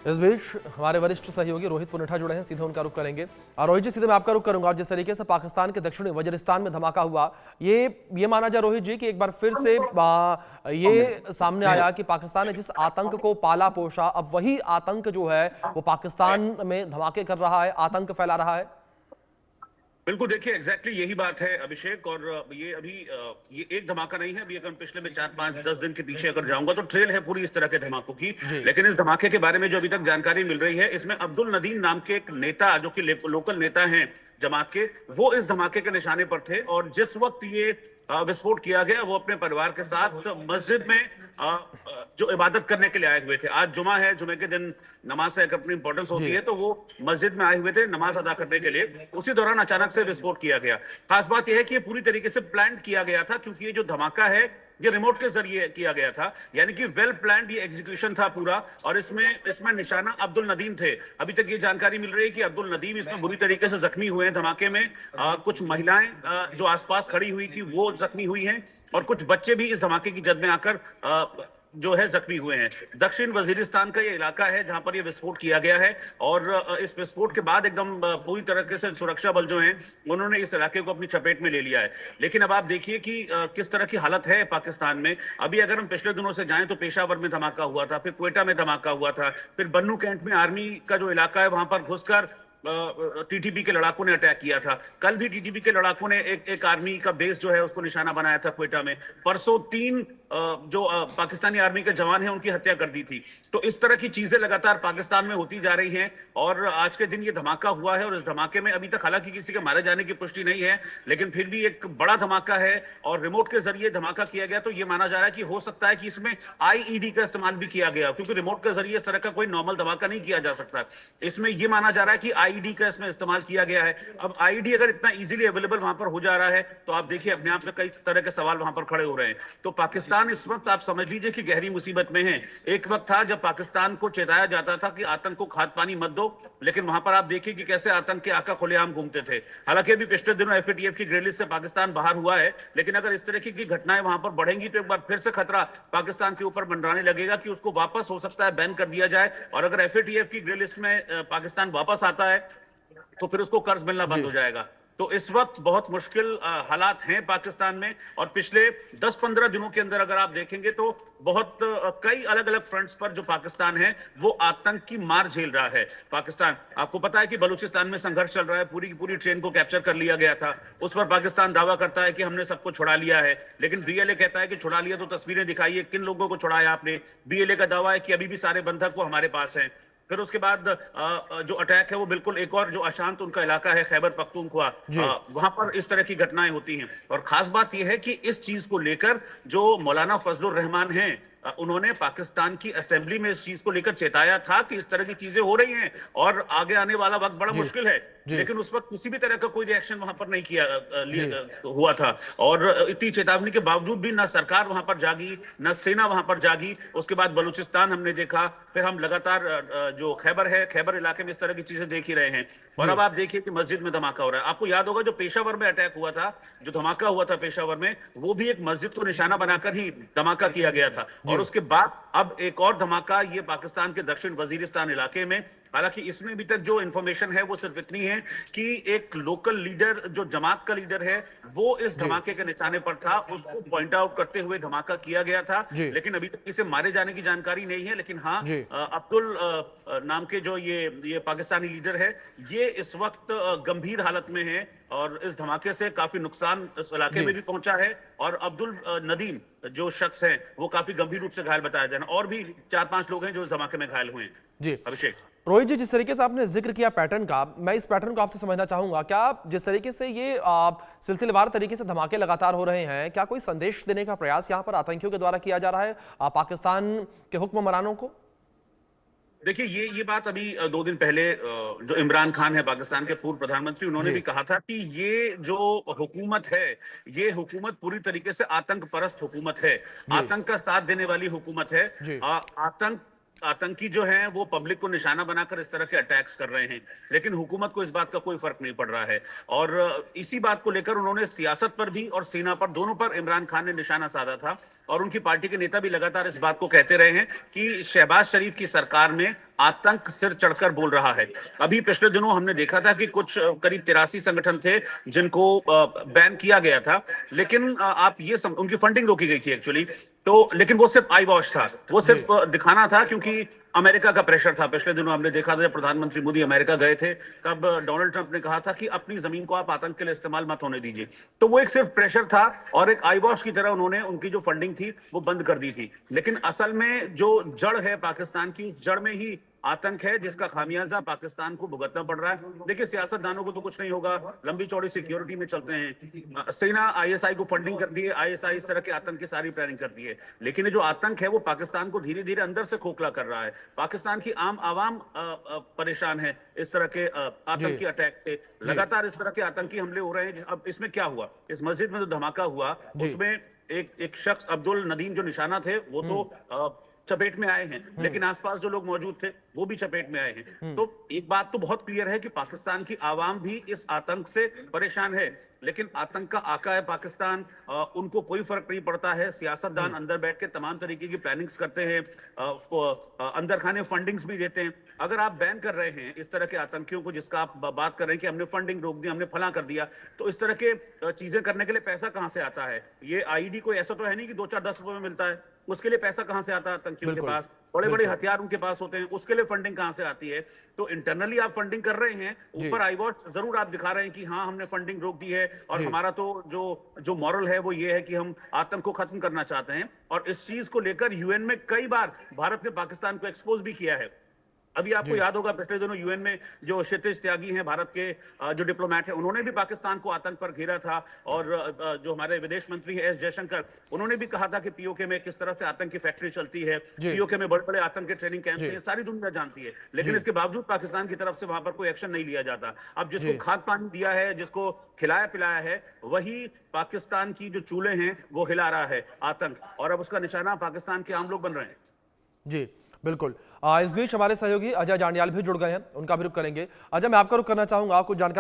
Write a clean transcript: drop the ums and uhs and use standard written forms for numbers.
इस बीच हमारे वरिष्ठ सहयोगी रोहित पुनेठा जुड़े हैं, सीधे उनका रुख करेंगे। और रोहित जी, सीधे मैं आपका रुख करूंगा। और जिस तरीके से पाकिस्तान के दक्षिणी वजीरिस्तान में धमाका हुआ, ये माना जाए रोहित जी कि एक बार फिर से ये सामने आया कि पाकिस्तान ने जिस आतंक को पाला पोषा, अब वही आतंक जो है वो पाकिस्तान में धमाके कर रहा है, आतंक फैला रहा है। बिल्कुल, देखिए एग्जैक्टली यही बात है अभिषेक। और ये अभी ये एक धमाका नहीं है। अभी अगर पिछले में 4-5-10 दिन के पीछे अगर जाऊंगा तो ट्रेल है पूरी इस तरह के धमाकों की। लेकिन इस धमाके के बारे में जो अभी तक जानकारी मिल रही है, इसमें अब्दुल नदीम नाम के एक नेता, जो कि लोकल नेता हैं जमात के, वो इस धमाके के निशाने पर थे। और जिस वक्त ये विस्फोट किया गया, वो अपने परिवार के साथ मस्जिद में जो इबादत करने के लिए आए हुए थे। आज जुमा है, जुमे के दिन नमाज से एक अपनी इंपॉर्टेंस होती है, तो वो मस्जिद में आए हुए थे नमाज अदा करने के लिए। उसी दौरान अचानक से विस्फोट किया गया। खास बात यह है कि ये पूरी तरीके से प्लान किया गया था, क्योंकि ये जो धमाका है ये रिमोट के जरिए किया गया था, यानी कि वेल प्लान्ड ये एग्जीक्यूशन था पूरा। और इसमें निशाना अब्दुल नदीम थे। अभी तक ये जानकारी मिल रही है कि अब्दुल नदीम इसमें बुरी तरीके से जख्मी हुए हैं धमाके में। कुछ महिलाएं जो आसपास खड़ी हुई थी वो जख्मी हुई हैं, और कुछ बच्चे भी इस धमाके की जद में आकर जो है जख्मी हुए हैं। दक्षिण वजीरिस्तान का ये इलाका है जहां पर ये विस्फोट किया गया है। और इस विस्फोट के बाद एकदम पूरी तरीके से सुरक्षा बल जो हैं उन्होंने इस इलाके को अपनी चपेट में ले लिया है। लेकिन अब आप देखिए कि किस तरह की हालत है पाकिस्तान में। अभी अगर हम पिछले दिनों से जाएं तो पेशावर में धमाका हुआ था, फिर क्वेटा में धमाका हुआ था, फिर बन्नू कैंट में आर्मी का जो इलाका है वहां पर घुसकर टीटीपी के लड़ाकों ने अटैक किया था। कल भी टीटीपी के लड़ाकों ने एक आर्मी का बेस जो है उसको निशाना बनाया था क्वेटा में। परसों 3 जो पाकिस्तानी आर्मी के जवान हैं उनकी हत्या कर दी थी। तो इस तरह की चीजें लगातार पाकिस्तान में होती जा रही हैं। और आज के दिन ये धमाका हुआ है, और इस धमाके में अभी तक हालांकि किसी के मारे जाने की पुष्टि नहीं है, लेकिन फिर भी एक बड़ा धमाका है और रिमोट के जरिए धमाका किया गया। तो ये माना जा रहा है कि हो सकता है कि इसमें आईईडी का इस्तेमाल भी किया गया, क्योंकि रिमोट के जरिए इस तरह का कोई नॉर्मल धमाका नहीं किया जा सकता। इसमें यह माना जा रहा है कि आईईडी का इसमें इस्तेमाल किया गया है। अब आईईडी अगर इतना इजीली अवेलेबल वहां पर हो जा रहा है, तो आप देखिए अपने आप में कई तरह के सवाल वहां पर खड़े हो रहे हैं। तो पाकिस्तान इस वक्त आप समझ लीजिए कि गहरी मुसीबत में है। एक वक्त था जब पाकिस्तान को चेताया जाता था कि आतंक को खाद पानी मत दो, लेकिन वहां पर आप देखिए कि कैसे आतंक के आका खुलेआम घूमते थे। हालांकि अभी पिछले दिनों एफएटीएफ की ग्रे लिस्ट से पाकिस्तान बाहर हुआ है, लेकिन अगर इस तरह की घटनाएं वहां पर बढ़ेंगी तो एक बार फिर से खतरा पाकिस्तान के ऊपर मंडराने लगेगा कि उसको वापस हो सकता है बैन कर दिया जाए। और अगर एफएटीएफ की ग्रे लिस्ट में पाकिस्तान वापस आता है तो फिर उसको कर्ज मिलना बंद हो जाएगा। तो इस वक्त बहुत मुश्किल हालात हैं पाकिस्तान में। और पिछले 10-15 दिनों के अंदर अगर आप देखेंगे तो बहुत कई अलग अलग फ्रंट्स पर जो पाकिस्तान है वो आतंक की मार झेल रहा है। पाकिस्तान, आपको पता है कि बलूचिस्तान में संघर्ष चल रहा है, पूरी की पूरी ट्रेन को कैप्चर कर लिया गया था। उस पर पाकिस्तान दावा करता है कि हमने सबको छुड़ा लिया है, लेकिन बीएलए कहता है कि छुड़ा लिया तो तस्वीरें दिखाइए, किन लोगों को छुड़ाया आपने। बीएलए का दावा है कि अभी भी सारे बंधक वो हमारे पास हैं। फिर उसके बाद जो अटैक है वो बिल्कुल एक और जो अशांत उनका इलाका है खैबर पख्तूनख्वा, वहां पर इस तरह की घटनाएं होती हैं। और खास बात यह है कि इस चीज को लेकर जो मौलाना फजलुर रहमान हैं, उन्होंने पाकिस्तान की असेंबली में इस चीज को लेकर चेताया था कि इस तरह की चीजें हो रही हैं और आगे आने वाला वक्त बड़ा मुश्किल है। लेकिन उस वक्त किसी भी तरह का कोई रिएक्शन वहां पर नहीं किया हुआ था। और इतनी चेतावनी के बावजूद भी ना सरकार वहां पर जागी, ना सेना वहां पर जागी। उसके बाद बलूचिस्तान हमने देखा, फिर हम लगातार जो खैबर है, खैबर इलाके में इस तरह की चीजें देख ही रहे हैं। और अब आप देखिए कि मस्जिद में धमाका हो रहा है। आपको याद होगा जो पेशावर में अटैक हुआ था, जो धमाका हुआ था पेशावर में, वो भी एक मस्जिद को निशाना बनाकर ही धमाका किया गया था। और उसके बाद अब एक और धमाका ये पाकिस्तान के दक्षिण वजीरिस्तान इलाके में। हालांकि इसमें अभी तक जो इंफॉर्मेशन है वो सिर्फ इतनी है कि एक लोकल लीडर, जो जमात का लीडर है, वो इस धमाके के निशाने पर था, उसको पॉइंट आउट करते हुए धमाका किया गया था। लेकिन अभी तक किसी मारे जाने की जानकारी नहीं है। लेकिन हाँ, अब्दुल नाम के जो ये पाकिस्तानी लीडर है, ये इस वक्त गंभीर हालत में है और इस धमाके से काफी नुकसान इस इलाके में भी पहुंचा है। और अब्दुल नदीम जो शख्स है वो काफी गंभीर रूप से घायल बताया जा रहा है। और भी 4-5 लोग हैं जो इस धमाके में घायल हुए हैं। जी अभिषेक। रोहित जी, जिस तरीके से आपने जिक्र किया पैटर्न का, मैं इस पैटर्न को आपसे समझना चाहूंगा। क्या जिस तरीके से ये सिलसिलेवार तरीके से धमाके लगातार हो रहे हैं, क्या कोई संदेश देने का प्रयास यहाँ पर आतंकियों के द्वारा किया जा रहा है पाकिस्तान के हुक्मरानों को? देखिए ये बात अभी 2 दिन पहले जो इमरान खान है पाकिस्तान के पूर्व प्रधानमंत्री, उन्होंने भी कहा था कि ये जो हुकूमत है, ये हुकूमत पूरी तरीके से आतंक परस्त हुकूमत है, आतंक का साथ देने वाली हुकूमत है। आतंक आतंकी जो हैं वो पब्लिक को निशाना बनाकर इस तरह के अटैक्स कर रहे हैं, लेकिन हुकूमत को इस बात का कोई फर्क नहीं पड़ रहा है। और इसी बात को लेकर उन्होंने सियासत पर भी और सेना पर, दोनों पर इमरान खान ने निशाना साधा था। और उनकी पार्टी के नेता भी लगातार इस बात को कहते रहे हैं कि शहबाज शरीफ की सरकार में आतंक सिर चढ़कर बोल रहा है। अभी पिछले दिनों हमने देखा था कि कुछ करीब 83 संगठन थे जिनको बैन किया गया था, लेकिन आप ये उनकी फंडिंग रोकी गई थी एक्चुअली। तो लेकिन वो सिर्फ आई वॉश था, वो सिर्फ दिखाना था, क्योंकि अमेरिका का प्रेशर था। पिछले दिनों हमने देखा था जब प्रधानमंत्री मोदी अमेरिका गए थे, तब डोनाल्ड ट्रंप ने कहा था कि अपनी जमीन को आप आतंक के लिए इस्तेमाल मत होने दीजिए। तो वो एक सिर्फ प्रेशर था और एक आई वॉश की तरह उन्होंने उनकी जो फंडिंग थी वो बंद कर दी थी। लेकिन असल में जो जड़ है पाकिस्तान की, उस जड़ में ही आतंक है, जिसका खामियाजा पाकिस्तान को भुगतना पड़ रहा है। देखिए, सियासतदानों को तो कुछ नहीं होगा, लंबी चौड़ी सिक्योरिटी में चलते हैं। सेना आईएसआई को फंडिंग करती है, आईएसआई इस तरह के आतंक की सारी प्लानिंग करती है। लेकिन ये जो आतंक है वो पाकिस्तान को धीरे धीरे अंदर से खोखला कर रहा है। पाकिस्तान की आम आवाम परेशान है इस तरह के आतंकी अटैक से। लगातार इस तरह के आतंकी हमले हो रहे हैं। अब इसमें क्या हुआ, इस मस्जिद में जो धमाका हुआ उसमें एक शख्स अब्दुल नदीम जो निशाना थे वो तो चपेट में आए हैं, लेकिन आसपास जो लोग मौजूद थे वो भी चपेट में आए हैं। तो एक बात तो बहुत क्लियर है कि पाकिस्तान की आवाम भी इस आतंक से परेशान है, लेकिन आतंक का आका है पाकिस्तान, उनको कोई फर्क नहीं पड़ता है। सियासतदान अंदर बैठ के तमाम तरीके की प्लानिंग्स करते हैं, अंदर खाने फंडिंग्स भी देते हैं। अगर आप बैन कर रहे हैं इस तरह के आतंकियों को, जिसका आप बात कर रहे हैं कि हमने फंडिंग रोक दी, हमने फला कर दिया, तो इस तरह के चीजें करने के लिए पैसा कहां से आता है? ये आईडी कोई ऐसा तो है नहीं कि 2-4-10 रुपए में मिलता है। उसके लिए पैसा कहां से आता है आतंकियों के पास? बड़े बड़े हथियार उनके पास होते हैं, उसके लिए फंडिंग कहां से आती है? तो इंटरनली आप फंडिंग कर रहे हैं, ऊपर आई वॉच जरूर आप दिखा रहे हैं कि हाँ हमने फंडिंग रोक दी है और हमारा तो जो मॉरल है वो ये है कि हम आतंक को खत्म करना चाहते हैं। और इस चीज को लेकर यूएन में कई बार भारत ने पाकिस्तान को एक्सपोज भी किया है। अभी आपको याद होगा पिछले दिनों यूएन में जो क्षितिज त्यागी हैं, भारत के जो डिप्लोमेट हैं, उन्होंने भी पाकिस्तान को आतंक पर घेरा था। और जो हमारे विदेश मंत्री हैं एस जयशंकर, उन्होंने भी कहा था कि पीओके में किस तरह से आतंक की फैक्ट्री चलती है, पीओके में बड़े बड़े आतंक के ट्रेनिंग कैंप है, सारी दुनिया जानती है। लेकिन इसके बावजूद पाकिस्तान की तरफ से वहां पर कोई एक्शन नहीं लिया जाता। अब जिसको खाद पानी दिया है, जिसको खिलाया पिलाया है, वही पाकिस्तान की जो चूल्हे हैं वो हिला रहा है आतंक, और अब उसका निशाना पाकिस्तान के आम लोग बन रहे हैं। जी बिल्कुल। इस बीच हमारे सहयोगी अजय जांडियाल भी जुड़ गए हैं, उनका भी रुख करेंगे। अजय, मैं आपका रुख करना चाहूंगा, कुछ जानकारी